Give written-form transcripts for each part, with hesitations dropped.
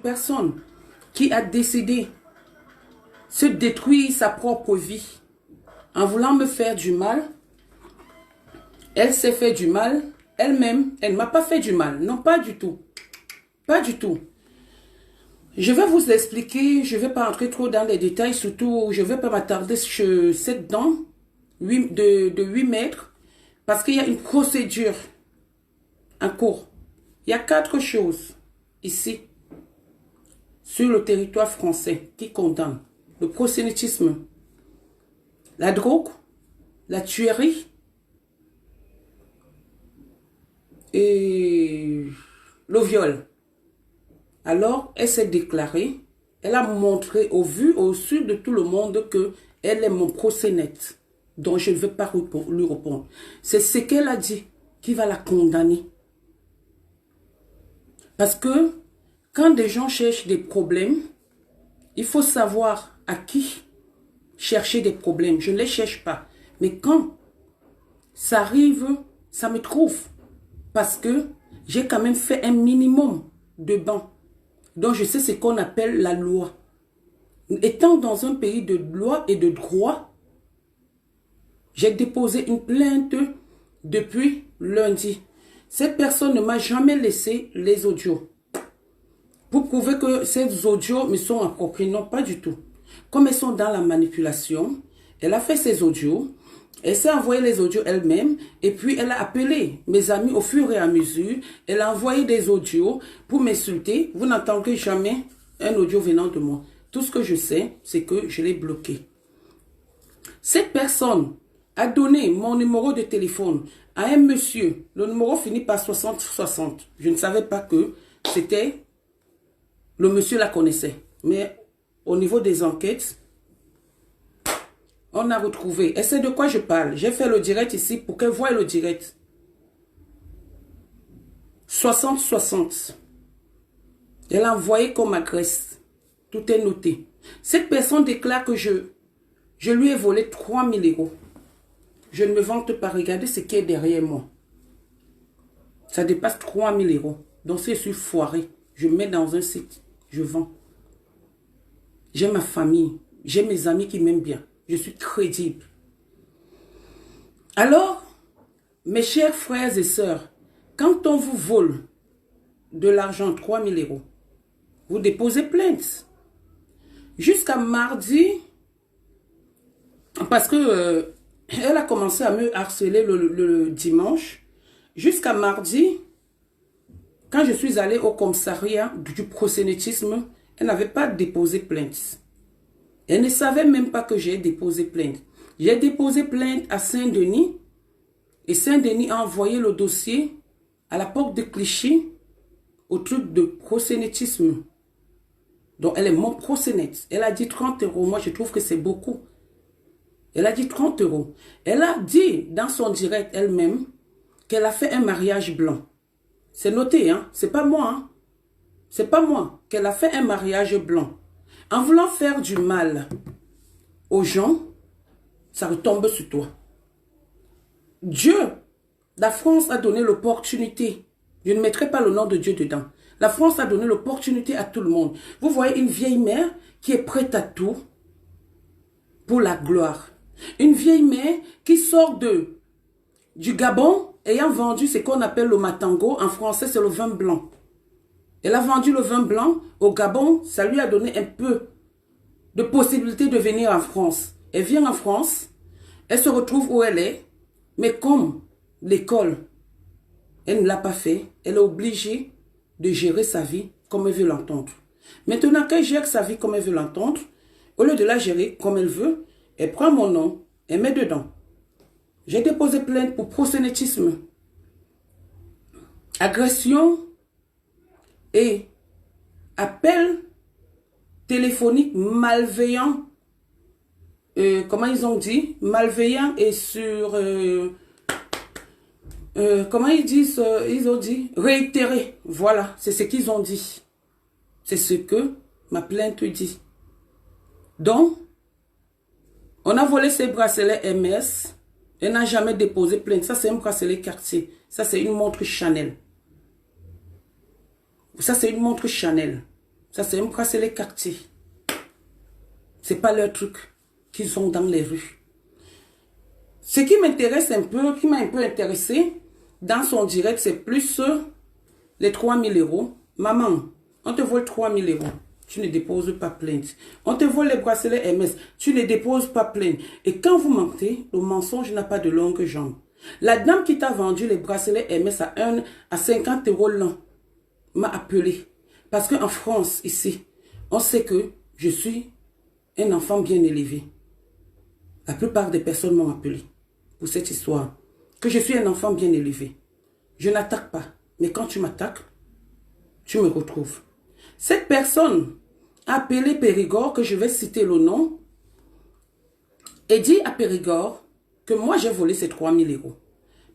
Personne qui a décidé se détruire sa propre vie en voulant me faire du mal. Elle s'est fait du mal elle-même. Elle ne m'a pas fait du mal. Non, pas du tout. Pas du tout. Je vais vous expliquer. Je ne vais pas entrer trop dans les détails. Surtout, je ne vais pas m'attarder sur cette dent de 8 mètres. Parce qu'il y a une procédure en cours. Il y a 4 choses ici, sur le territoire français, qui condamnent le prosélytisme, la drogue, la tuerie et le viol. Alors, elle s'est déclarée, elle a montré au vu, au su de tout le monde que elle est mon prosénète, dont je ne veux pas lui répondre. C'est ce qu'elle a dit qui va la condamner. Parce que quand des gens cherchent des problèmes, il faut savoir à qui chercher des problèmes. Je ne les cherche pas. Mais quand ça arrive, ça me trouve. Parce que j'ai quand même fait un minimum de bancs. Donc je sais ce qu'on appelle la loi. Étant dans un pays de loi et de droit, j'ai déposé une plainte depuis lundi. Cette personne ne m'a jamais laissé les audios. Pour prouver que ces audios me sont appropriés. Non, pas du tout. Comme elles sont dans la manipulation, elle a fait ses audios, elle s'est envoyé les audios elle-même, et puis elle a appelé mes amis au fur et à mesure, elle a envoyé des audios pour m'insulter. Vous n'entendrez jamais un audio venant de moi. Tout ce que je sais, c'est que je l'ai bloqué. Cette personne a donné mon numéro de téléphone à un monsieur. Le numéro finit par 6060. Je ne savais pas que c'était... Le monsieur la connaissait. Mais au niveau des enquêtes, on a retrouvé. Et c'est de quoi je parle. J'ai fait le direct ici pour qu'elle voie le direct. 6060. Elle a envoyé comme adresse. Tout est noté. Cette personne déclare que je lui ai volé 3000 euros. Je ne me vante pas. Regardez ce qui est derrière moi. Ça dépasse 3000 euros. Donc si je suis foiré, je mets dans un site. Je vends. J'ai ma famille. J'ai mes amis qui m'aiment bien. Je suis crédible. Alors, mes chers frères et sœurs, quand on vous vole de l'argent, 3000 euros, vous déposez plainte. Jusqu'à mardi, parce que elle a commencé à me harceler le dimanche. Jusqu'à mardi, quand je suis allée au commissariat du prosélytisme, elle n'avait pas déposé plainte. Elle ne savait même pas que j'ai déposé plainte. J'ai déposé plainte à Saint-Denis et Saint-Denis a envoyé le dossier à la porte de Clichy au truc de prosélytisme. Donc elle est mon prosénète. Elle a dit 30 euros. Moi je trouve que c'est beaucoup. Elle a dit 30 euros. Elle a dit dans son direct elle-même qu'elle a fait un mariage blanc. C'est noté, hein? C'est pas moi, hein? C'est pas moi. Qu'elle a fait un mariage blanc. En voulant faire du mal aux gens, ça retombe sur toi. Dieu, la France a donné l'opportunité. Je ne mettrai pas le nom de Dieu dedans. La France a donné l'opportunité à tout le monde. Vous voyez une vieille mère qui est prête à tout pour la gloire. Une vieille mère qui sort du Gabon ayant vendu ce qu'on appelle le matango. En français, c'est le vin blanc. Elle a vendu le vin blanc au Gabon. Ça lui a donné un peu de possibilité de venir en France. Elle vient en France. Elle se retrouve où elle est. Mais comme l'école, elle ne l'a pas fait, elle est obligée de gérer sa vie comme elle veut l'entendre. Maintenant qu'elle gère sa vie comme elle veut l'entendre, au lieu de la gérer comme elle veut, elle prend mon nom, elle met dedans. J'ai déposé plainte pour prosélytisme, agression et appel téléphonique malveillant. Comment ils ont dit? Malveillant et sur... comment ils disent? Ils ont dit réitéré. Voilà, c'est ce qu'ils ont dit. C'est ce que ma plainte dit. Donc, on a volé ses bracelets MS. Elle n'a jamais déposé plainte. Ça, c'est un bracelet Cartier. Ça, c'est une montre Chanel. Ça, c'est une montre Chanel. Ça, c'est un bracelet Cartier. C'est pas leur truc qu'ils sont dans les rues. Ce qui m'intéresse un peu, qui m'a un peu intéressé dans son direct, c'est plus les 3000 euros. Maman, on te vole 3000 euros. Tu ne déposes pas plainte. On te vole les bracelets MS. Tu ne déposes pas plainte. Et quand vous mentez, le mensonge n'a pas de longue jambe. La dame qui t'a vendu les bracelets MS à 50 euros l'an m'a appelé. Parce qu'en France, ici, on sait que je suis un enfant bien élevé. La plupart des personnes m'ont appelé pour cette histoire. Que je suis un enfant bien élevé. Je n'attaque pas. Mais quand tu m'attaques, tu me retrouves. Cette personne a appelé Périgord, que je vais citer le nom, et dit à Périgord que moi j'ai volé ces 3000 euros.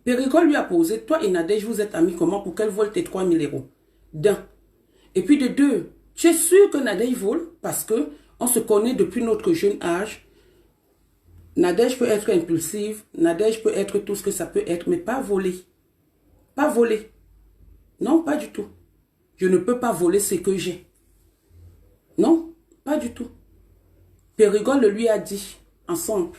Périgord lui a posé, toi et Nadège, vous êtes amis comment pour qu'elle vole tes 3000 euros? D'un. Et puis de deux, tu es sûr que Nadège vole parce que on se connaît depuis notre jeune âge. Nadège peut être impulsive, Nadège peut être tout ce que ça peut être, mais pas voler. Pas voler. Non, pas du tout. Je ne peux pas voler ce que j'ai. Non, pas du tout. Périgord le lui a dit, ensemble.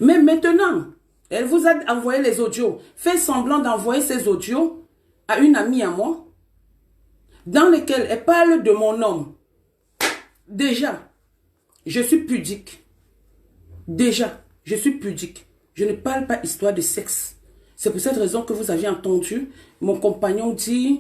Mais maintenant, elle vous a envoyé les audios. Fait semblant d'envoyer ces audios à une amie à moi, dans lesquels elle parle de mon homme. Déjà, je suis pudique. Déjà, je suis pudique. Je ne parle pas histoire de sexe. C'est pour cette raison que vous avez entendu mon compagnon dire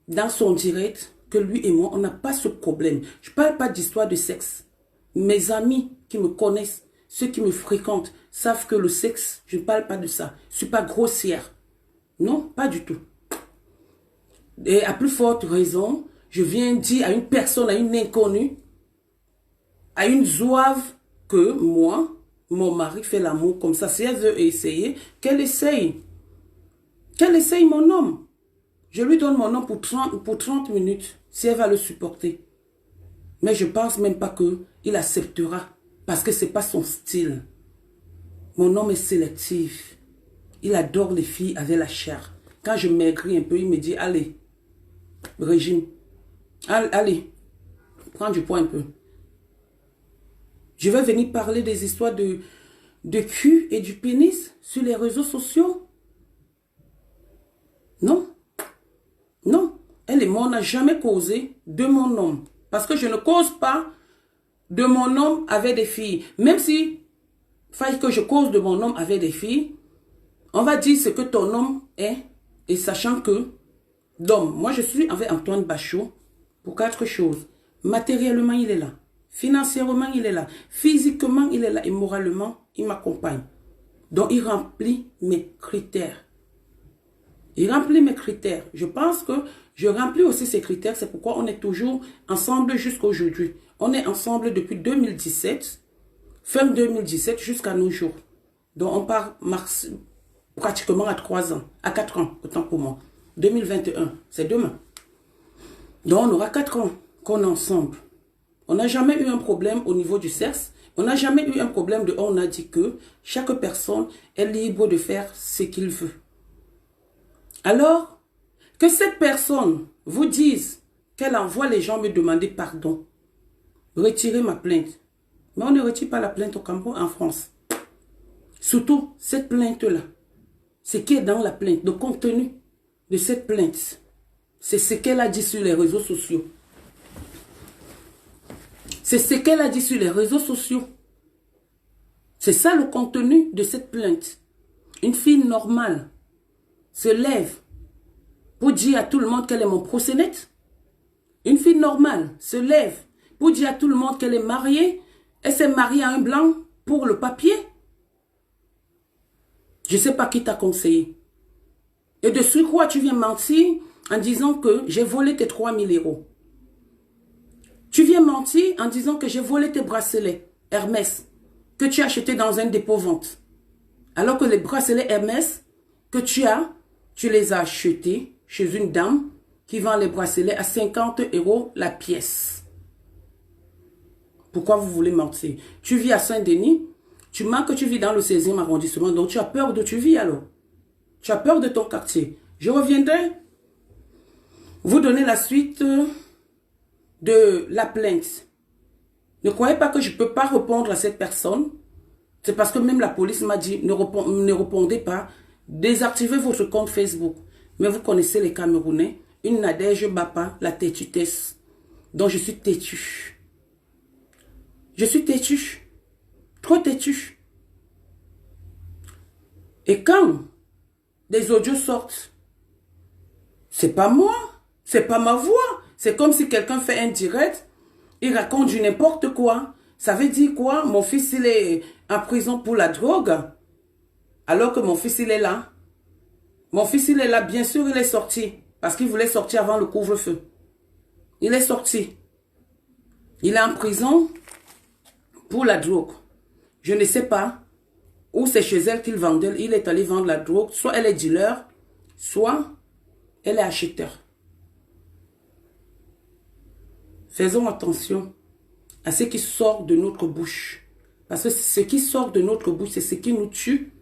dans son direct que lui et moi, on n'a pas ce problème. Je ne parle pas d'histoire de sexe. Mes amis qui me connaissent, ceux qui me fréquentent, savent que le sexe, je ne parle pas de ça. Je ne suis pas grossière. Non, pas du tout. Et à plus forte raison, je viens dire à une personne, à une inconnue, à une zouave, que moi, mon mari fait l'amour comme ça. Si elle veut essayer, qu'elle essaye. Qu'elle essaye mon homme. Je lui donne mon nom pour 30 minutes, si elle va le supporter. Mais je ne pense même pas qu'il acceptera, parce que ce n'est pas son style. Mon homme est sélectif. Il adore les filles avec la chair. Quand je maigris un peu, il me dit, allez, régime, allez, prends du poids un peu. Je vais venir parler des histoires de cul et du pénis sur les réseaux sociaux. Non. Non. Elle et moi, on n'a jamais causé de mon homme. Parce que je ne cause pas de mon homme avec des filles. Même si il faille que je cause de mon homme avec des filles, on va dire ce que ton homme est. Et sachant que l'homme, moi je suis avec Antoine Bachot pour 4 choses. Matériellement, il est là. Financièrement, il est là. Physiquement, il est là. Et moralement, il m'accompagne. Donc, il remplit mes critères. Il remplit mes critères. Je pense que je remplis aussi ces critères. C'est pourquoi on est toujours ensemble jusqu'à aujourd'hui. On est ensemble depuis 2017. Fin 2017 jusqu'à nos jours. Donc, on part pratiquement à 3 ans. À 4 ans, autant pour moi. 2021, c'est demain. Donc, on aura 4 ans qu'on est ensemble. On n'a jamais eu un problème au niveau du sexe. On n'a jamais eu un problème de on a dit que chaque personne est libre de faire ce qu'il veut. Alors, que cette personne vous dise qu'elle envoie les gens me demander pardon, retirez ma plainte. Mais on ne retire pas la plainte au Cameroun, en France. Surtout, cette plainte-là, ce qui est dans la plainte, le contenu de cette plainte, c'est ce qu'elle a dit sur les réseaux sociaux. C'est ce qu'elle a dit sur les réseaux sociaux. C'est ça le contenu de cette plainte. Une fille normale se lève pour dire à tout le monde qu'elle est mon proxénète. Une fille normale se lève pour dire à tout le monde qu'elle est mariée. Elle s'est mariée à un blanc pour le papier. Je ne sais pas qui t'a conseillé. Et de sur quoi tu viens mentir en disant que j'ai volé tes 3000 euros. Tu viens mentir en disant que j'ai volé tes bracelets Hermès que tu as achetés dans un dépôt-vente. Alors que les bracelets Hermès que tu les as achetés chez une dame qui vend les bracelets à 50 euros la pièce. Pourquoi vous voulez mentir? Tu vis à Saint-Denis, tu mens que tu vis dans le 16e arrondissement, donc tu as peur d'où tu vis alors. Tu as peur de ton quartier. Je reviendrai vous donner la suite de la plainte. Ne croyez pas que je ne peux pas répondre à cette personne. C'est parce que même la police m'a dit, ne répondez pas, désactivez votre compte Facebook. Mais vous connaissez les Camerounais, une Nadège bat pas la têtutesse. Donc je suis têtu. Je suis têtu. Trop têtu. Et quand des audios sortent, c'est pas moi, c'est pas ma voix. C'est comme si quelqu'un fait un direct, il raconte du n'importe quoi. Ça veut dire quoi? Mon fils, il est en prison pour la drogue. Alors que mon fils, il est là. Mon fils, il est là. Bien sûr, il est sorti. Parce qu'il voulait sortir avant le couvre-feu. Il est sorti. Il est en prison pour la drogue. Je ne sais pas où c'est chez elle qu'il vendait. Il est allé vendre la drogue. Soit elle est dealer, soit elle est acheteur. Faisons attention à ce qui sort de notre bouche. Parce que ce qui sort de notre bouche, c'est ce qui nous tue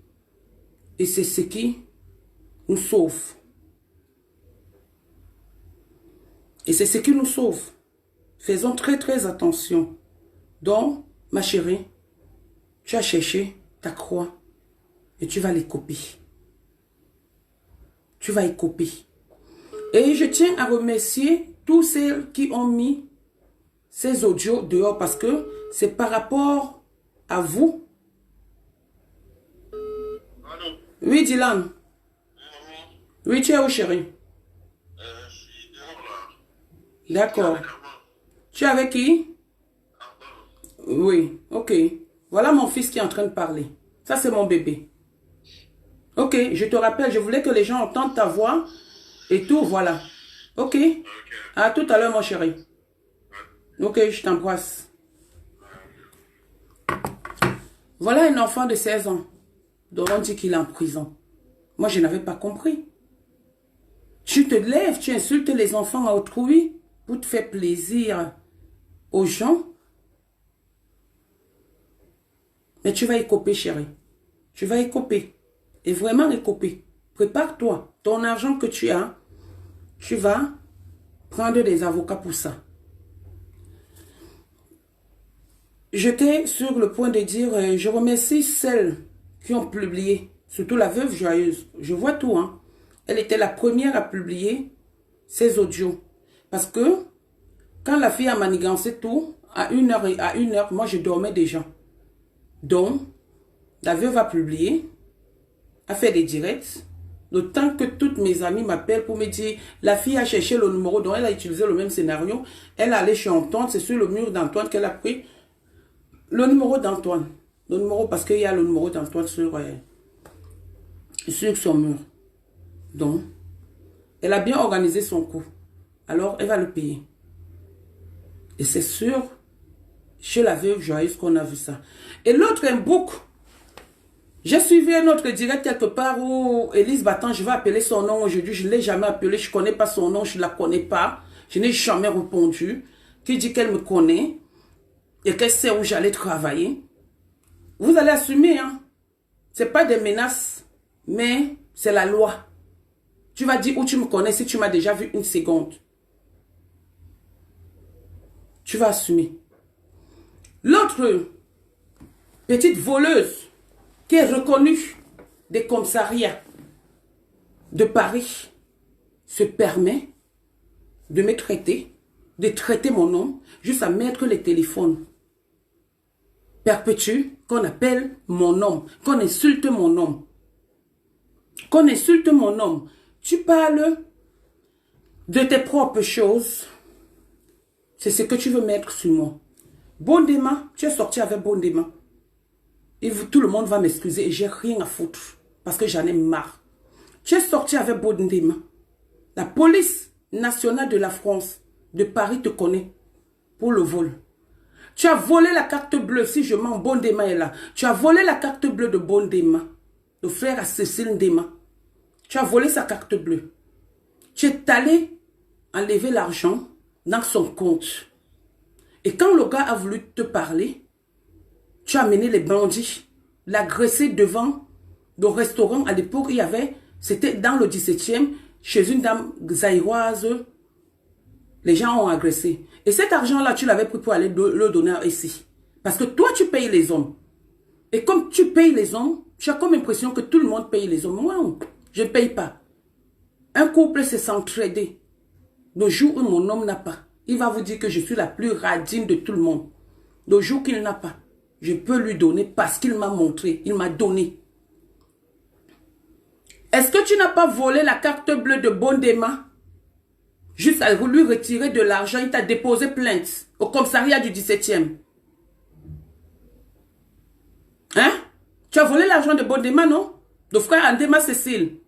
et c'est ce qui nous sauve. Et c'est ce qui nous sauve. Faisons très très attention. Donc, ma chérie, tu as cherché ta croix et tu vas les copier. Tu vas y copier. Et je tiens à remercier tous ceux qui ont mis ces audios dehors parce que c'est par rapport à vous. Allô? Oui, Dylan. Oui, maman. Oui, tu es où, chérie? Je suis dehors là. D'accord. Avec maman. Tu es avec qui? Pardon. Oui, ok. Voilà mon fils qui est en train de parler. Ça, c'est mon bébé. Ok, je te rappelle, je voulais que les gens entendent ta voix et tout, voilà. Ok? Ok. À tout à l'heure, mon chéri. Ok, je t'embrasse. Voilà un enfant de 16 ans dont on dit qu'il est en prison. Moi, je n'avais pas compris. Tu te lèves, tu insultes les enfants à autrui pour te faire plaisir aux gens. Mais tu vas écoper, chérie. Tu vas écoper. Et vraiment écoper. Prépare-toi. Ton argent que tu as, tu vas prendre des avocats pour ça. J'étais sur le point de dire, je remercie celles qui ont publié, surtout la veuve joyeuse. Je vois tout, hein. Elle était la première à publier ses audios. Parce que quand la fille a manigancé tout, à 1h, moi je dormais déjà. Donc, la veuve a publié, a fait des directs. Le temps que toutes mes amies m'appellent pour me dire, la fille a cherché le numéro, donc elle a utilisé le même scénario. Elle est allée chez Antoine, c'est sur le mur d'Antoine qu'elle a pris le numéro d'Antoine. Le numéro, parce qu'il y a le numéro d'Antoine sur son mur. Donc, elle a bien organisé son coup. Alors, elle va le payer. Et c'est sûr, chez la veuve joyeuse qu'on a vu ça. Et l'autre, un bouc. J'ai suivi un autre direct quelque part où Élise Battant, je vais appeler son nom aujourd'hui. Je ne l'ai jamais appelé, je ne connais pas son nom, je ne la connais pas. Je n'ai jamais répondu. Qui dit qu'elle me connaît et qu'elle sait où j'allais travailler. Vous allez assumer, hein. Ce n'est pas des menaces, mais c'est la loi. Tu vas dire où tu me connais si tu m'as déjà vu une seconde. Tu vas assumer. L'autre petite voleuse qui est reconnue des commissariats de Paris se permet de me traiter, de traiter mon nom, juste à mettre les téléphones. Perpétue qu'on appelle mon nom, qu'on insulte mon nom. Qu'on insulte mon nom. Tu parles de tes propres choses. C'est ce que tu veux mettre sur moi. Bondema, tu es sorti avec Bondema. Et tout le monde va m'excuser et j'ai rien à foutre. Parce que j'en ai marre. Tu es sorti avec Bondema. La police nationale de la France, de Paris, te connaît pour le vol. Tu as volé la carte bleue, si je mens, Bondema est là. Tu as volé la carte bleue de Bondema, le frère à Cécile Ndema. Tu as volé sa carte bleue. Tu es allé enlever l'argent dans son compte. Et quand le gars a voulu te parler, tu as amené les bandits, l'agressé devant le restaurant. À l'époque, il y avait, c'était dans le 17e, chez une dame zaïroise Les gens ont agressé. Et cet argent-là, tu l'avais pris pour aller le donner ici. Parce que toi, tu payes les hommes. Et comme tu payes les hommes, tu as comme l'impression que tout le monde paye les hommes. Moi, je ne paye pas. Un couple, c'est s'entraider. Le jour où mon homme n'a pas, il va vous dire que je suis la plus radine de tout le monde. Le jour qu'il n'a pas, je peux lui donner parce qu'il m'a montré, il m'a donné. Est-ce que tu n'as pas volé la carte bleue de Bondema? Juste à lui retirer de l'argent, il t'a déposé plainte au commissariat du 17e. Hein? Tu as volé l'argent de Bondema, non? Le frère Andema Cécile.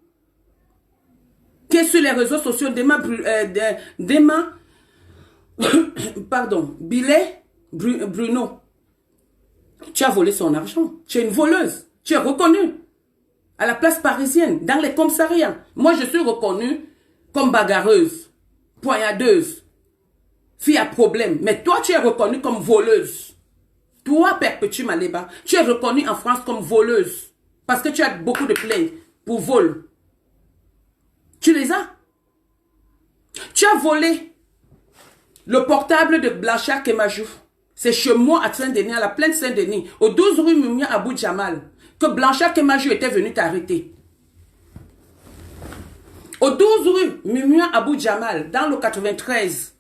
Qui est sur les réseaux sociaux, pardon, Billet Bruno. Tu as volé son argent. Tu es une voleuse. Tu es reconnue. À la place parisienne, dans les commissariats. Moi, je suis reconnue comme bagarreuse, poignardeuse, fille à problème. Mais toi, tu es reconnue comme voleuse. Toi, Perpétue Maleba, tu es reconnue en France comme voleuse. Parce que tu as beaucoup de plaintes pour vol. Tu les as. Tu as volé le portable de Blanchard Kemajou. C'est chez moi à Saint-Denis, à la plaine Saint-Denis, au 12 rue Mumia Abou Djamal, que Blanchard Kemajou était venu t'arrêter. Au 12 rue Mumia Abou Djamal, dans le 93,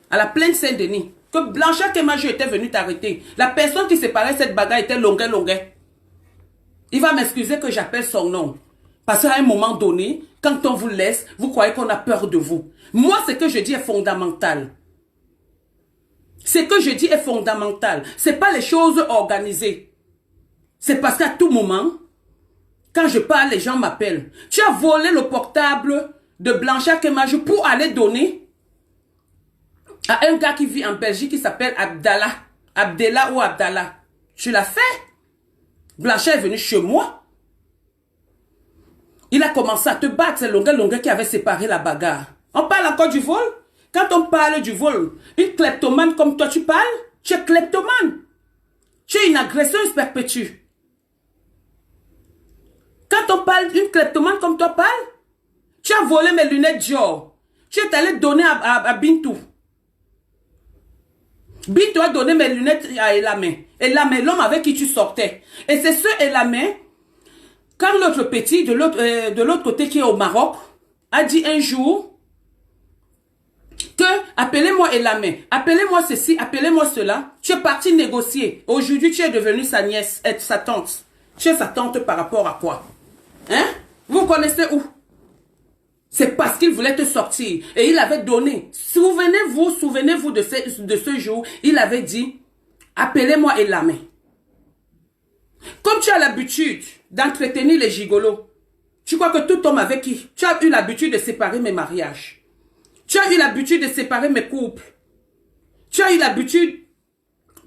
à la plaine Saint-Denis, que Blanchard Kemajou était venu t'arrêter. La personne qui séparait cette bagarre était Longuet. Il va m'excuser que j'appelle son nom. Parce qu'à un moment donné, quand on vous laisse, vous croyez qu'on a peur de vous. Moi, ce que je dis est fondamental. Ce que je dis est fondamental. Ce n'est pas les choses organisées. C'est parce qu'à tout moment, quand je parle, les gens m'appellent. Tu as volé le portable de Blanchard Kemajou pour aller donner à un gars qui vit en Belgique qui s'appelle Abdallah. Abdallah ou Abdallah. Tu l'as fait. Blanchard est venu chez moi. Il a commencé à te battre. C'est Longuet qui avait séparé la bagarre. On parle encore du vol? Quand on parle du vol, une kleptomane comme toi, tu parles? Tu es kleptomane. Tu es une agresseuse perpétue. Quand on parle d'une kleptomane comme toi parle, tu as volé mes lunettes Dior. Tu es allé donner à Bintou. Bintou a donné mes lunettes à Elamé. Elamé, l'homme avec qui tu sortais. Et c'est ce Elamé, quand l'autre petit de l'autre côté qui est au Maroc, a dit un jour que appelez-moi Elamé, appelez-moi ceci, appelez-moi cela. Tu es parti négocier. Aujourd'hui, tu es devenue sa nièce, sa tante. Tu es sa tante par rapport à quoi? Hein? Vous connaissez où? C'est parce qu'il voulait te sortir. Et il avait donné. Souvenez-vous de ce jour. Il avait dit, appelez-moi Elamé. Comme tu as l'habitude d'entretenir les gigolos, tu crois que tout homme avec qui tu as eu l'habitude de séparer mes mariages. Tu as eu l'habitude de séparer mes couples. Tu as eu l'habitude,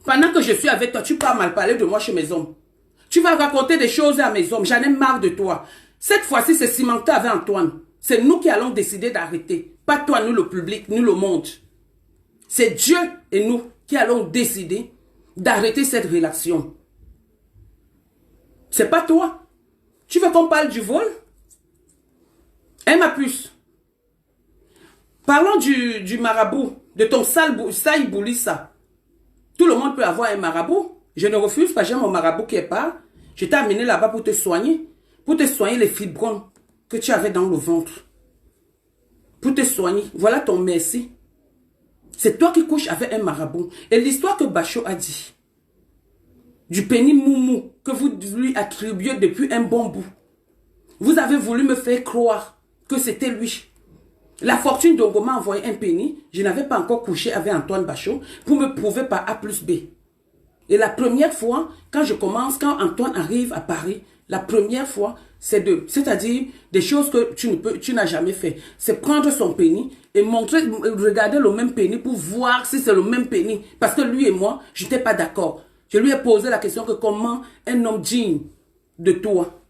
pendant que je suis avec toi, tu peux mal parler de moi chez mes hommes. Tu vas raconter des choses à mes hommes. J'en ai marre de toi. Cette fois-ci, c'est cimenté avec Antoine. C'est nous qui allons décider d'arrêter. Pas toi, nous le public, nous le monde. C'est Dieu et nous qui allons décider d'arrêter cette relation. C'est pas toi. Tu veux qu'on parle du vol? M+. Parlons du marabout, de ton Saïboulissa. Tout le monde peut avoir un marabout. Je ne refuse pas, j'ai mon marabout qui est pas. Je t'ai amené là-bas pour te soigner. Pour te soigner les fibromes que tu avais dans le ventre. Pour te soigner. Voilà ton merci. C'est toi qui couches avec un marabout. Et l'histoire que Bachot a dit, du pénis moumou, que vous lui attribuez depuis un bon bout. Vous avez voulu me faire croire que c'était lui. La fortune d'Ongo m'a envoyé un pénis. Je n'avais pas encore couché avec Antoine Bachot pour me prouver par A plus B. Et la première fois, quand quand Antoine arrive à Paris, la première fois, c'est-à-dire des choses que tu n'as jamais fait. C'est prendre son pénis et regarder le même pénis pour voir si c'est le même pénis. Parce que lui et moi, je n'étais pas d'accord. Je lui ai posé la question que comment un homme digne de toi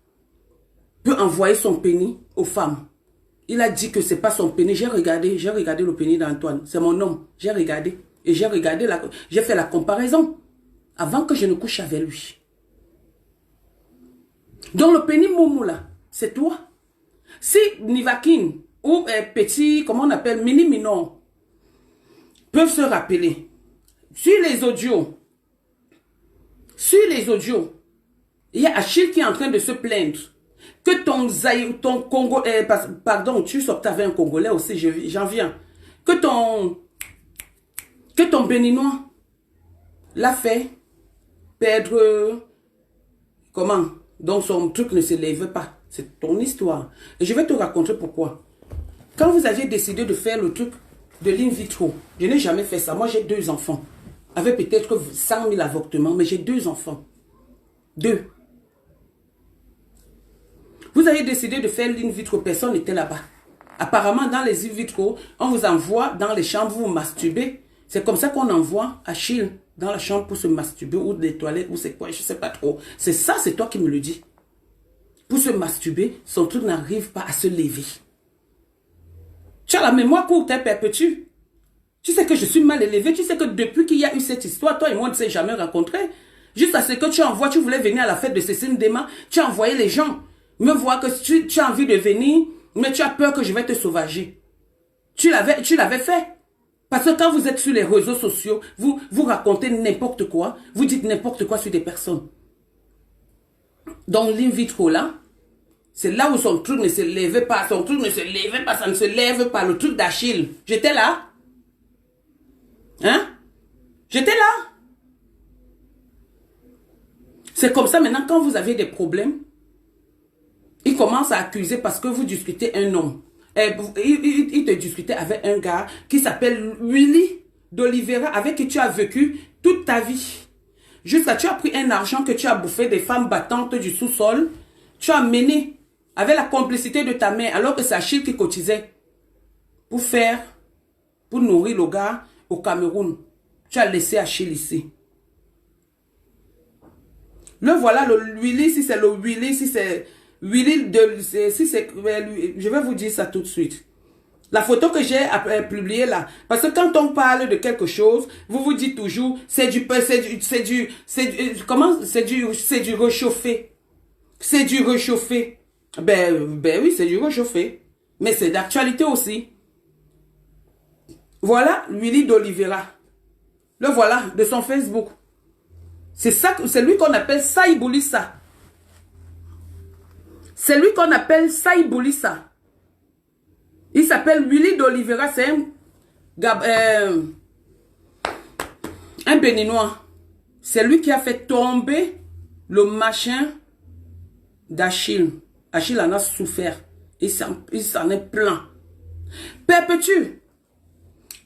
peut envoyer son pénis aux femmes. Il a dit que c'est pas son pénis. J'ai regardé le pénis d'Antoine. C'est mon homme. J'ai regardé. Et j'ai fait la comparaison. Avant que je ne couche avec lui. Donc le pénis moumou là, c'est toi. Si Nivakin ou petit, comment on appelle, mini minon, peuvent se rappeler. Sur les audios, il y a Achille qui est en train de se plaindre que ton Congo, pardon, tu sortais avec un Congolais aussi, j'en viens, que ton Béninois l'a fait perdre, comment, donc son truc ne se lève pas. C'est ton histoire. Et je vais te raconter pourquoi. Quand vous aviez décidé de faire le truc de l'in vitro, je n'ai jamais fait ça. Moi, j'ai 2 enfants. Avec peut-être 100 000 avortements, mais j'ai 2 enfants. 2. Vous avez décidé de faire l'in vitro, personne n'était là-bas. Apparemment, dans les in vitro, on vous envoie dans les chambres, vous masturbez. C'est comme ça qu'on envoie Achille dans la chambre pour se masturber, ou des toilettes, ou c'est quoi, je ne sais pas trop. C'est ça, c'est toi qui me le dis. Pour se masturber, son truc n'arrive pas à se lever. Tu as la mémoire courte, t'es perpétue. Tu sais que je suis mal élevée. Tu sais que depuis qu'il y a eu cette histoire, toi et moi, on ne s'est jamais rencontrés. Juste à ce que tu envoies, tu voulais venir à la fête de Cécile Dema, tu as envoyé les gens me voir que tu as envie de venir, mais tu as peur que je vais te sauvager. Tu l'avais fait. Parce que quand vous êtes sur les réseaux sociaux, vous racontez n'importe quoi, vous dites n'importe quoi sur des personnes. Donc l'in vitro là, c'est là où son truc ne se lèvait pas, ça ne se lève pas, le truc d'Achille. J'étais là. Hein? J'étais là. C'est comme ça maintenant, quand vous avez des problèmes, il commence à accuser parce que vous discutez un homme. Il te discutait avec un gars qui s'appelle Willy d'Oliveira, avec qui tu as vécu toute ta vie. Jusqu'à tu as pris un argent que tu as bouffé des femmes battantes du sous-sol. Tu as mené avec la complicité de ta mère, alors que c'est Achille qui cotisait pour nourrir le gars au Cameroun. Tu as laissé Achille ici. Le voilà, le Willy, si c'est le Willy, si c'est Willy, je vais vous dire ça tout de suite. La photo que j'ai publiée là, parce que quand on parle de quelque chose, vous dites toujours, c'est du réchauffé. C'est du réchauffé. Ben oui, c'est du réchauffé. Mais c'est d'actualité aussi. Voilà Willy d'Oliveira. Le voilà, de son Facebook. C'est lui qu'on appelle Saïboulissa. C'est lui qu'on appelle Saïboulissa. Il s'appelle Willy d'Oliveira. C'est un Béninois. C'est lui qui a fait tomber le machin d'Achille. Achille en a souffert. Il s'en est plaint. Perpétue.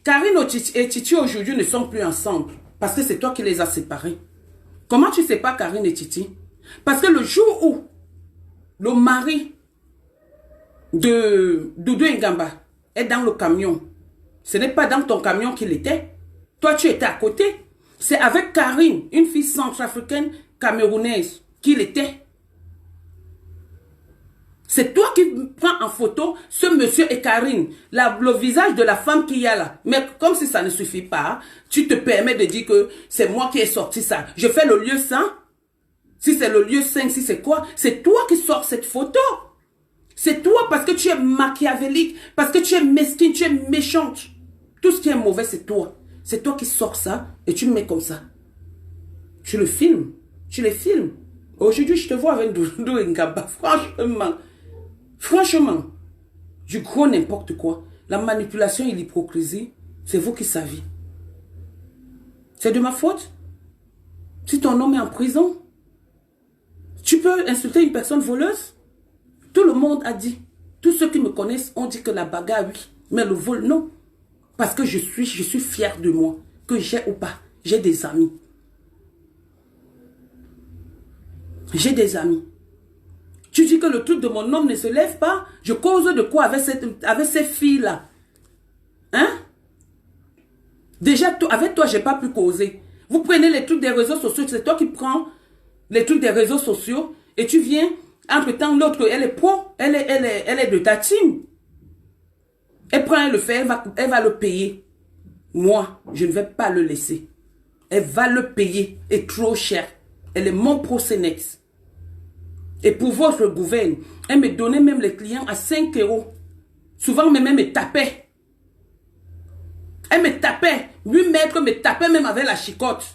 Karine et Titi aujourd'hui ne sont plus ensemble. Parce que c'est toi qui les as séparés. Comment tu sépares Karine et Titi? Parce que le jour où le mari de Doudou Ngamba est dans le camion, ce n'est pas dans ton camion qu'il était. Toi, tu étais à côté. C'est avec Karine, une fille centrafricaine camerounaise, qu'il était. C'est toi qui prends en photo ce monsieur et Karine, le visage de la femme qu'il y a là. Mais comme si ça ne suffit pas, tu te permets de dire que c'est moi qui ai sorti ça. Je fais le lieu 100. Si c'est le lieu 5, si c'est quoi, c'est toi qui sors cette photo. C'est toi parce que tu es machiavélique, parce que tu es mesquine, tu es méchante. Tout ce qui est mauvais, c'est toi. C'est toi qui sors ça et tu me mets comme ça. Tu le filmes. Tu les filmes. Aujourd'hui, je te vois avec Doudou Ngamba. Franchement, du gros n'importe quoi. La manipulation et l'hypocrisie, c'est vous qui savez. C'est de ma faute. Si ton homme est en prison, tu peux insulter une personne voleuse? Tout le monde a dit. Tous ceux qui me connaissent ont dit que la bagarre, oui. Mais le vol, non. Parce que je suis fière de moi. Que j'ai ou pas. J'ai des amis. J'ai des amis. Tu dis que le truc de mon homme ne se lève pas. Je cause de quoi avec ces filles-là? Hein? Déjà, avec toi, je n'ai pas pu causer. Vous prenez les trucs des réseaux sociaux. C'est toi qui prends les trucs des réseaux sociaux. Et tu viens, entre-temps, l'autre, elle est pro. Elle est de ta team. Elle prend, elle le fait, elle va le payer. Moi, je ne vais pas le laisser. Elle va le payer. Et trop cher. Elle est mon Prosenex. Et pour votre gouverne, elle me donnait même les clients à 5 €. Souvent, même, elle me tapait. Elle me tapait. Lui, maître, me tapait même avec la chicotte.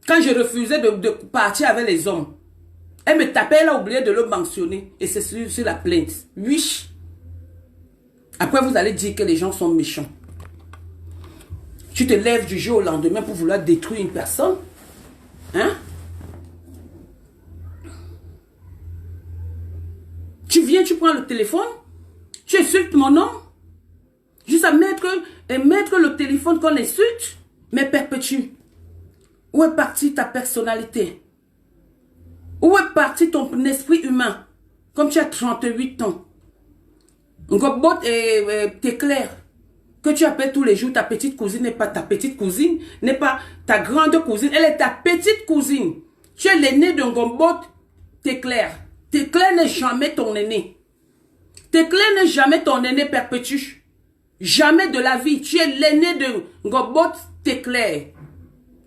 Quand je refusais de partir avec les hommes. Elle me tapait, elle a oublié de le mentionner. Et c'est sur la plainte. Oui. Après, vous allez dire que les gens sont méchants. Tu te lèves du jour au lendemain pour vouloir détruire une personne. Hein? Tu viens, tu prends le téléphone. Tu insultes mon nom. Juste à mettre le téléphone qu'on insulte. Mais perpétue. Où est partie ta personnalité? Où est parti ton esprit humain? Comme tu as 38 ans. Ngobot t'es clair. Que tu appelles tous les jours ta petite cousine n'est pas ta petite cousine, n'est pas ta grande cousine, elle est ta petite cousine. Tu es l'aîné de Ngobot, t'es clair. T'es clair n'est jamais ton aîné. T'es clair n'est jamais ton aîné perpétue. Jamais de la vie. Tu es l'aîné de Ngobot, t'es clair.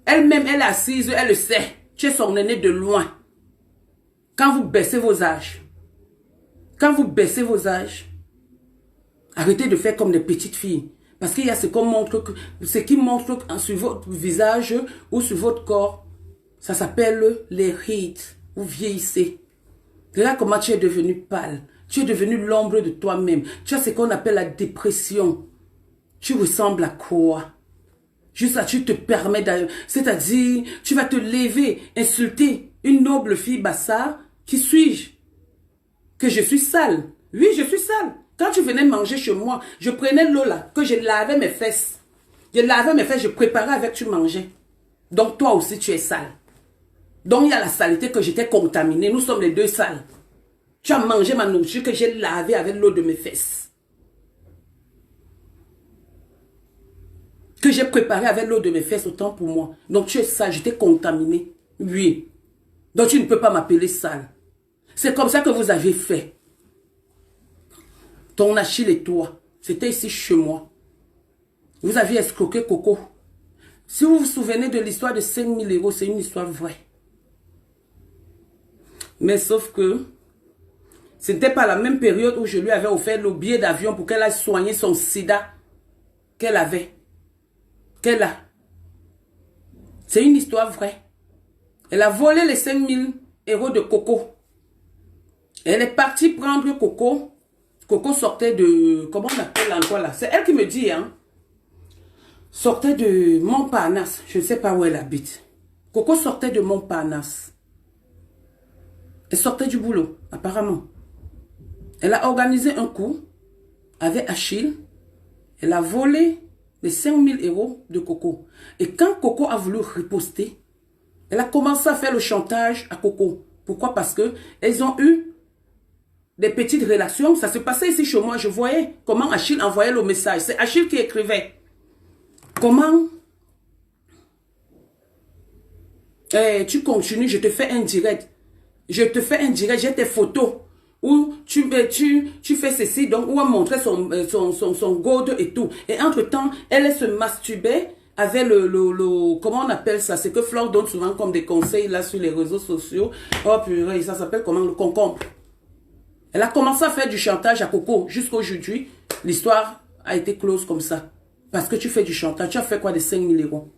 Elle-même, elle est assise, elle le sait. Tu es son aîné de loin. Quand vous baissez vos âges, arrêtez de faire comme des petites filles. Parce qu'il y a ce qui montre sur votre visage ou sur votre corps. Ça s'appelle les rides. Vous vieillissez. Regarde comment tu es devenu pâle. Tu es devenu l'ombre de toi-même. Tu as ce qu'on appelle la dépression. Tu ressembles à quoi? Juste là, tu te permets d'ailleurs. C'est-à-dire, tu vas te lever, insulter une noble fille bassard. Qui suis-je? Que je suis sale. Oui, je suis sale. Quand tu venais manger chez moi, je prenais l'eau là, que je lavais mes fesses. Je lavais mes fesses, je préparais avec, tu mangeais. Donc toi aussi, tu es sale. Donc il y a la saleté que j'étais contaminée. Nous sommes les deux sales. Tu as mangé ma nourriture que j'ai lavée avec l'eau de mes fesses. Que j'ai préparé avec l'eau de mes fesses, autant pour moi. Donc tu es sale, j'étais contaminée. Oui. Donc tu ne peux pas m'appeler sale. C'est comme ça que vous avez fait. Ton Achille et toi, c'était ici chez moi. Vous aviez escroqué Coco. Si vous vous souvenez de l'histoire de 5 000 euros, c'est une histoire vraie. Mais sauf que, ce n'était pas la même période où je lui avais offert le billet d'avion pour qu'elle aille soigner son sida qu'elle avait. Qu'elle a. C'est une histoire vraie. Elle a volé les 5 000 euros de Coco. Elle est partie prendre Coco. Coco sortait de... Comment on appelle l'endroit là? C'est elle qui me dit, hein. Sortait de Montparnasse. Je ne sais pas où elle habite. Coco sortait de Montparnasse. Elle sortait du boulot, apparemment. Elle a organisé un coup avec Achille. Elle a volé les 5 000 euros de Coco. Et quand Coco a voulu riposter, elle a commencé à faire le chantage à Coco. Pourquoi? Parce que elles ont eu des petites relations. Ça se passait ici chez moi. Je voyais comment Achille envoyait le message. C'est Achille qui écrivait. Comment tu continues, je te fais un direct. Je te fais un direct, j'ai tes photos. Où tu fais ceci, donc où elle montrait son gourde et tout. Et entre-temps, elle se masturbait avec comment on appelle ça? C'est que Flore donne souvent comme des conseils là sur les réseaux sociaux. Oh purée, ça s'appelle comment? Le concombre. Elle a commencé à faire du chantage à Coco. Jusqu'à aujourd'hui, l'histoire a été close comme ça. Parce que tu fais du chantage. Tu as fait quoi de 5 000 euros?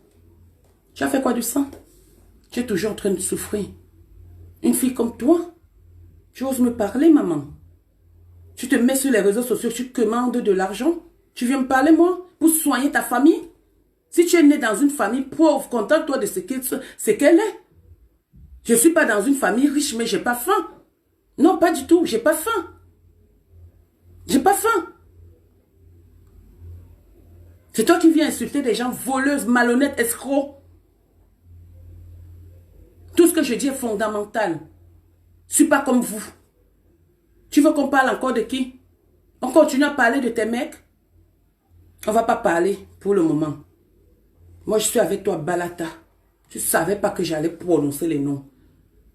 Tu as fait quoi du sang? Tu es toujours en train de souffrir. Une fille comme toi, tu oses me parler, maman. Tu te mets sur les réseaux sociaux, tu commandes de l'argent. Tu viens me parler, moi, pour soigner ta famille. Si tu es né dans une famille pauvre, contente-toi de ce qu'elle est. Je ne suis pas dans une famille riche, mais je n'ai pas faim. Non, pas du tout. J'ai pas faim. J'ai pas faim. C'est toi qui viens insulter des gens voleuses, malhonnêtes, escrocs. Tout ce que je dis est fondamental. Je ne suis pas comme vous. Tu veux qu'on parle encore de qui? On continue à parler de tes mecs? On ne va pas parler pour le moment. Moi, je suis avec toi, Balata. Tu ne savais pas que j'allais prononcer les noms.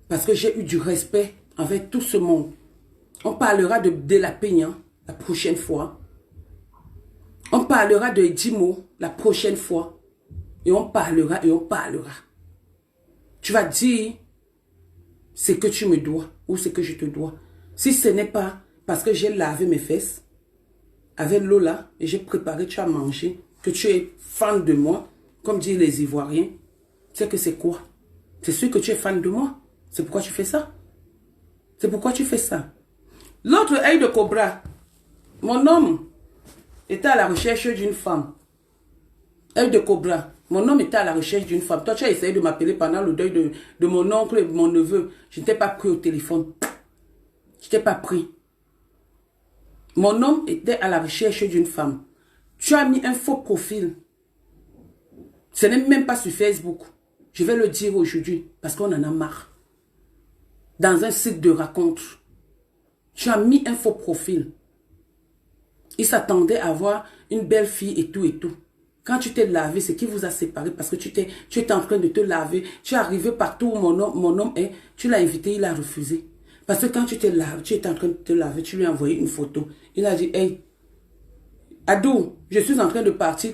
Parce que j'ai eu du respect avec tout ce monde. On parlera de la Peña la prochaine fois. On parlera de Dimo la prochaine fois. Et on parlera et on parlera. Tu vas dire ce que tu me dois ou ce que je te dois. Si ce n'est pas parce que j'ai lavé mes fesses avec l'eau là et j'ai préparé, tu as mangé, que tu es fan de moi, comme disent les Ivoiriens, c'est que c'est quoi? C'est sûr que tu es fan de moi. C'est pourquoi tu fais ça. C'est pourquoi tu fais ça. L'autre œil de cobra, mon homme était à la recherche d'une femme. Œil de cobra, mon homme était à la recherche d'une femme. Toi, tu as essayé de m'appeler pendant le deuil de mon oncle et de mon neveu. Je ne t'ai pas pris au téléphone. Je ne t'ai pas pris. Mon homme était à la recherche d'une femme. Tu as mis un faux profil. Ce n'est même pas sur Facebook. Je vais le dire aujourd'hui parce qu'on en a marre. Dans un site de raconte. Tu as mis un faux profil. Il s'attendait à avoir une belle fille et tout et tout. Quand tu t'es lavé, c'est qui vous a séparé parce que tu étais en train de te laver. Tu es arrivé partout où mon homme est. Tu l'as invité, il a refusé. Parce que quand tu t'es lavé, tu étais en train de te laver, tu lui as envoyé une photo. Il a dit, hey, Adou, je suis en train de partir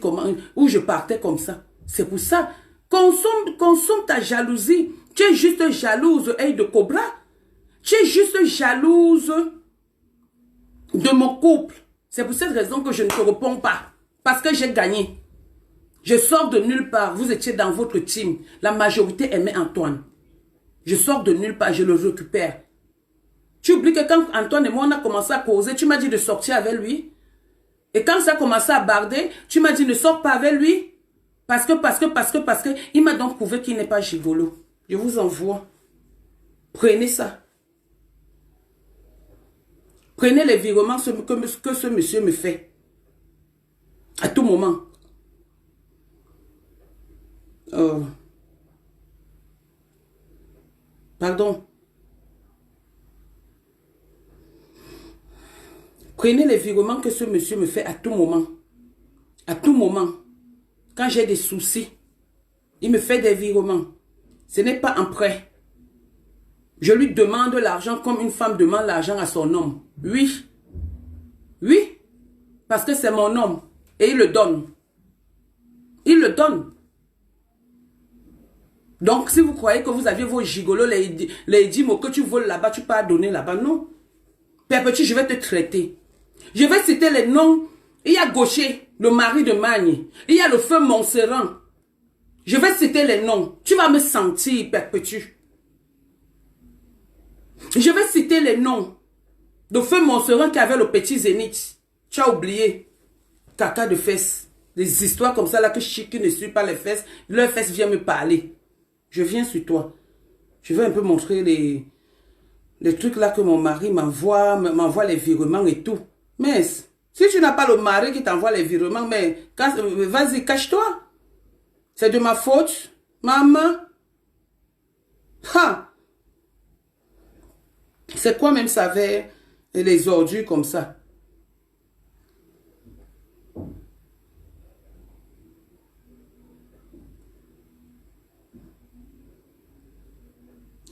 où je partais comme ça. C'est pour ça. Consomme ta jalousie. Tu es juste jalouse, œil de cobra. Tu es juste jalouse de mon couple. C'est pour cette raison que je ne te réponds pas. Parce que j'ai gagné. Je sors de nulle part. Vous étiez dans votre team. La majorité aimait Antoine. Je sors de nulle part, je le récupère. Tu oublies que quand Antoine et moi on a commencé à causer, tu m'as dit de sortir avec lui. Et quand ça a commencé à barder, tu m'as dit ne sors pas avec lui. Parce que, il m'a donc prouvé qu'il n'est pas gigolo. Je vous envoie. Prenez ça. Prenez les virements que ce monsieur me fait. À tout moment. Pardon. Prenez les virements que ce monsieur me fait à tout moment. À tout moment. Quand j'ai des soucis, il me fait des virements. Ce n'est pas un prêt. Je lui demande l'argent comme une femme demande l'argent à son homme. Oui. Oui. Parce que c'est mon homme. Et il le donne. Il le donne. Donc, si vous croyez que vous aviez vos gigolos, les 10 mots que tu voles là-bas, tu peux donner là-bas. Non. Père Petit, je vais te traiter. Je vais citer les noms. Il y a Gaucher, le mari de Magne. Il y a le feu Montserrat. Je vais citer les noms. Tu vas me sentir, Père Petit. Je vais citer les noms. Le feu Montserrat qui avait le petit zénith. Tu as oublié. Caca de fesses. Des histoires comme ça là que qui ne suit pas les fesses. Leurs fesses viennent me parler. Je viens sur toi. Je vais un peu montrer les trucs là que mon mari m'envoie les virements et tout. Mais si tu n'as pas le mari qui t'envoie les virements, mais vas-y, cache-toi. C'est de ma faute, maman. Ha! C'est quoi même ça avec les ordures comme ça?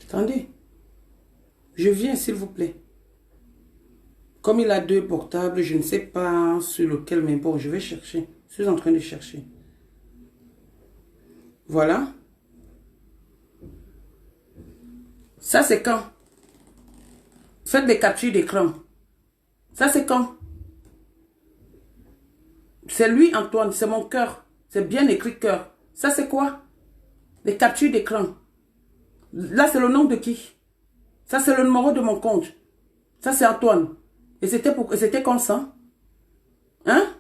Attendez. Je viens, s'il vous plaît. Comme il a 2 portables, je ne sais pas sur lequel, mais bon, je vais chercher. Je suis en train de chercher. Voilà. Ça, c'est quand? Faites des captures d'écran. Ça, c'est quand? C'est lui, Antoine. C'est mon cœur. C'est bien écrit cœur. Ça, c'est quoi? Des captures d'écran. Là, c'est le nom de qui? Ça, c'est le numéro de mon compte. Ça, c'est Antoine. Et c'était comme ça. Hein?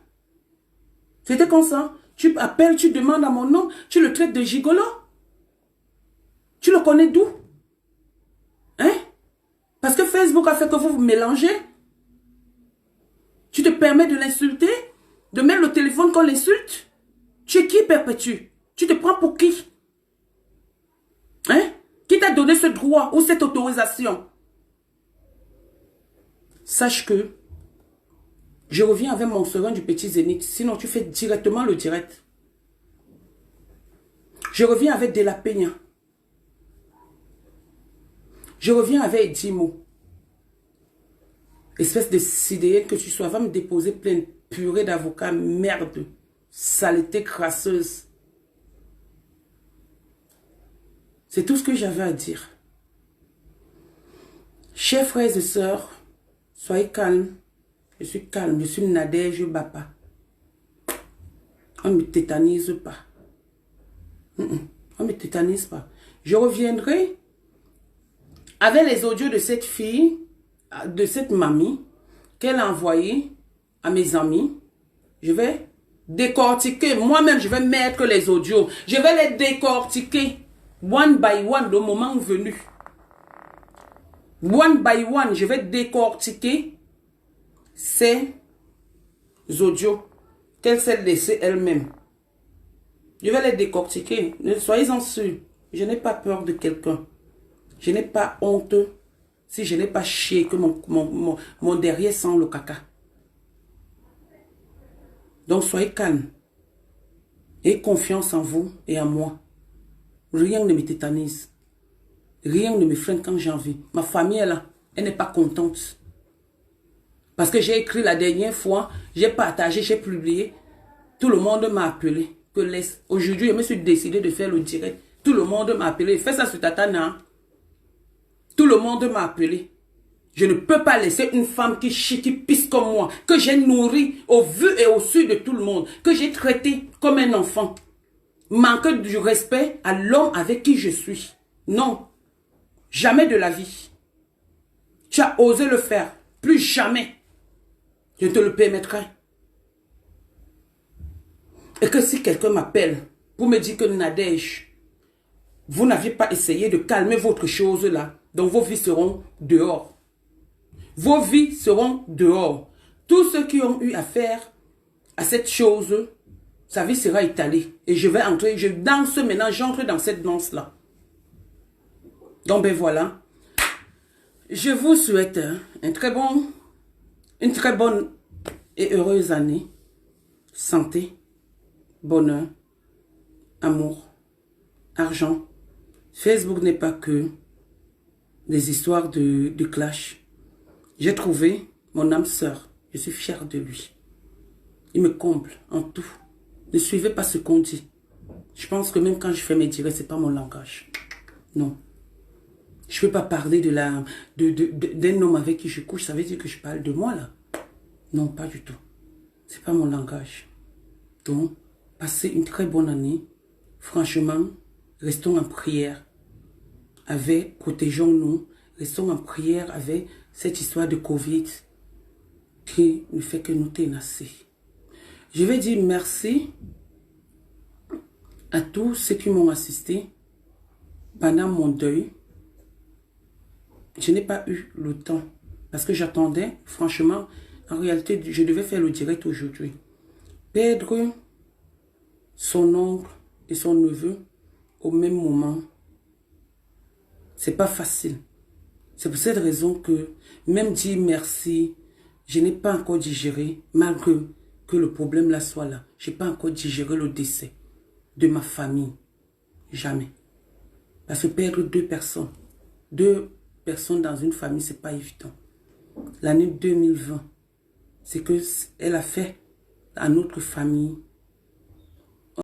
C'était comme ça. Tu appelles, tu demandes à mon nom, tu le traites de gigolo. Tu le connais d'où? Hein? Parce que Facebook a fait que vous vous mélangez. Tu te permets de l'insulter? De mettre le téléphone qu'on l'insulte? Tu es qui, Perpétue? Tu te prends pour qui? Hein? Qui t'a donné ce droit ou cette autorisation? Sache que je reviens avec mon serein du petit zénith. Sinon, tu fais directement le direct. Je reviens avec De La Peña. Je reviens avec 10 mots. Espèce de sidéenne que tu sois, va me déposer plein de purée d'avocat, merde, saleté crasseuse. C'est tout ce que j'avais à dire. Chers frères et sœurs, soyez calmes. Je suis calme, je suis Nadège Bapa. On ne me tétanise pas. On ne me tétanise pas. Je reviendrai avec les audios de cette fille, de cette mamie, qu'elle a envoyé à mes amis. Je vais décortiquer. Moi-même, je vais mettre les audios. Je vais les décortiquer. One by one, le moment venu. One by one, je vais décortiquer ces audios qu'elle s'est laissée elle-même. Je vais les décortiquer. Soyez-en sûrs. Je n'ai pas peur de quelqu'un. Je n'ai pas honte si je n'ai pas chié que mon derrière sent le caca. Donc soyez calme. Ayez confiance en vous et en moi. Rien ne me tétanise. Rien ne me freine quand j'ai envie. Ma famille est là. Elle n'est pas contente. Parce que j'ai écrit la dernière fois, j'ai partagé, j'ai publié. Tout le monde m'a appelé. Aujourd'hui, je me suis décidé de faire le direct. Tout le monde m'a appelé. Fais ça sur Tatana. Tout le monde m'a appelé. Je ne peux pas laisser une femme qui chie, qui pisse comme moi, que j'ai nourri au vu et au su de tout le monde, que j'ai traité comme un enfant, manquer du respect à l'homme avec qui je suis. Non. Jamais de la vie. Tu as osé le faire. Plus jamais. Je te le permettrai. Et que si quelqu'un m'appelle pour me dire que Nadège, vous n'aviez pas essayé de calmer votre chose là, donc vos vies seront dehors. Vos vies seront dehors. Tous ceux qui ont eu affaire à cette chose, sa vie sera étalée. Et je vais entrer, je danse maintenant, j'entre dans cette danse-là. Donc ben voilà. Je vous souhaite une très bonne et heureuse année. Santé, bonheur, amour, argent. Facebook n'est pas que des histoires de clash. J'ai trouvé mon âme sœur. Je suis fière de lui. Il me comble en tout. Ne suivez pas ce qu'on dit. Je pense que même quand je fais mes directs, ce n'est pas mon langage. Non. Je ne peux pas parler d'un homme avec qui je couche. Ça veut dire que je parle de moi là. Non, pas du tout. Ce n'est pas mon langage. Donc, passez une très bonne année. Franchement, restons en prière. Protégeons-nous. Restons en prière avec cette histoire de Covid qui ne fait que nous ténacer. Je vais dire merci à tous ceux qui m'ont assisté pendant mon deuil. Je n'ai pas eu le temps parce que j'attendais, franchement, en réalité, je devais faire le direct aujourd'hui. Perdre son oncle et son neveu au même moment, c'est pas facile. C'est pour cette raison que même dire merci, je n'ai pas encore digéré, malgré que le problème là soit là. Je n'ai pas encore digéré le décès de ma famille. Jamais. Parce que perdre deux personnes dans une famille, c'est pas évident. L'année 2020, c'est que elle a fait à notre famille